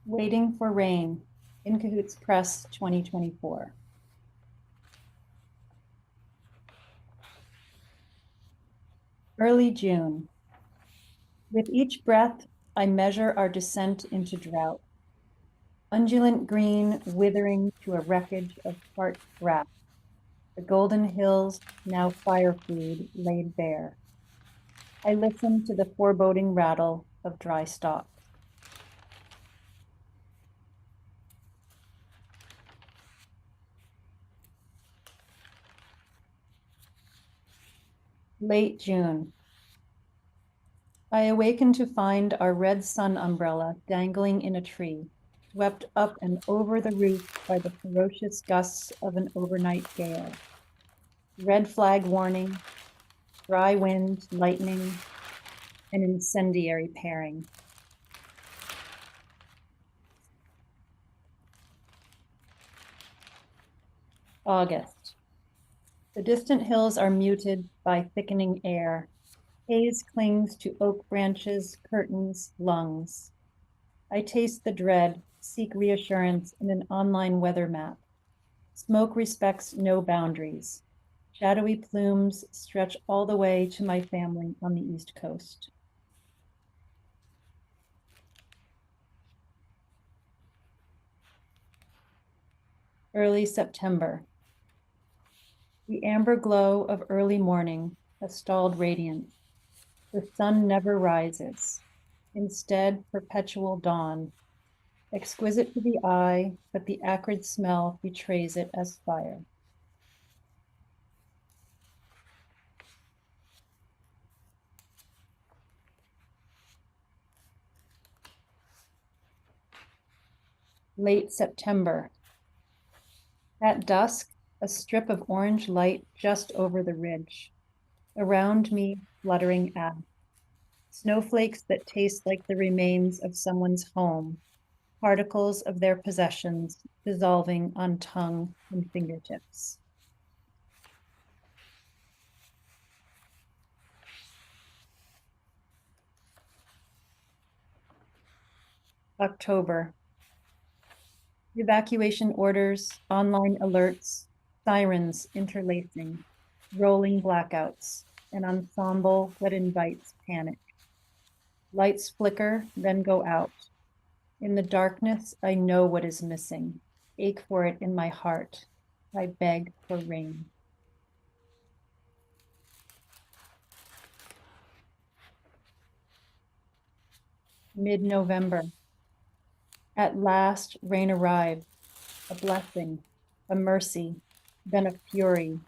Waiting for Rain, In Cahoots Press 2024. Early June. With each breath, I measure our descent into drought. Undulant green withering to a wreckage of parched grass. The golden hills, now fire food, laid bare. I listen to the foreboding rattle of dry stalks. Late June. I awaken to find our red sun umbrella dangling in a tree, swept up and over the roof by the ferocious gusts of an overnight gale. Red flag warning, dry wind, lightning, an incendiary pairing. August. The distant hills are muted by thickening air. Haze clings to oak branches, curtains, lungs. I taste the dread, seek reassurance in an online weather map. Smoke respects no boundaries. Shadowy plumes stretch all the way to my family on the East Coast. Early September. The amber glow of early morning, a stalled radiance. The sun never rises. Instead, perpetual dawn. Exquisite to the eye, but the acrid smell betrays it as fire. Late September. At dusk, a strip of orange light just over the ridge. Around me, fluttering ash. Snowflakes that taste like the remains of someone's home, particles of their possessions dissolving on tongue and fingertips. October. Evacuation orders, online alerts, sirens interlacing, rolling blackouts, an ensemble that invites panic. Lights flicker, then go out. In the darkness, I know what is missing, ache for it in my heart. I beg for rain. Mid-November. At last, rain arrived, a blessing, a mercy, then a fury,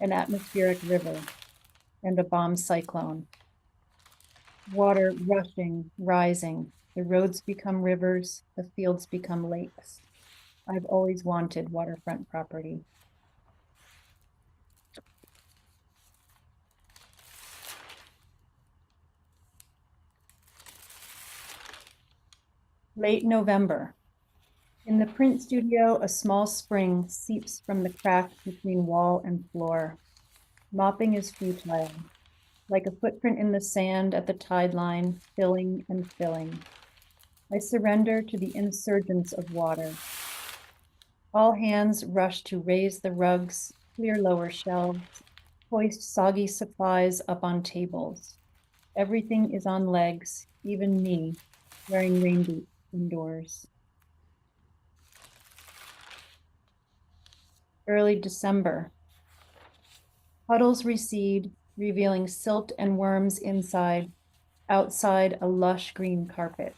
an atmospheric river, and a bomb cyclone. Water rushing, rising, the roads become rivers, the fields become lakes. I've always wanted waterfront property. Late November. In the print studio, a small spring seeps from the crack between wall and floor. Mopping is futile, like a footprint in the sand at the tide line, filling and filling. I surrender to the insurgence of water. All hands rush to raise the rugs, clear lower shelves, hoist soggy supplies up on tables. Everything is on legs, even me, wearing rain boots indoors. Early December. Puddles recede, revealing silt and worms inside, outside a lush green carpet.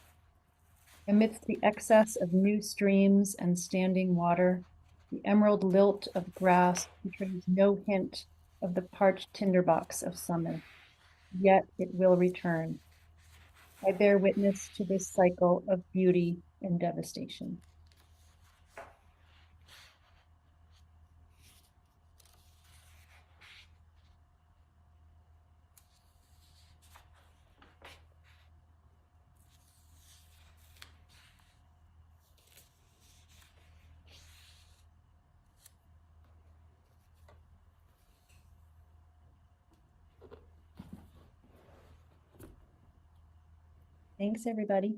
Amidst the excess of new streams and standing water, the emerald lilt of grass betrays no hint of the parched tinderbox of summer. Yet it will return. I bear witness to this cycle of beauty and devastation. Thanks, everybody.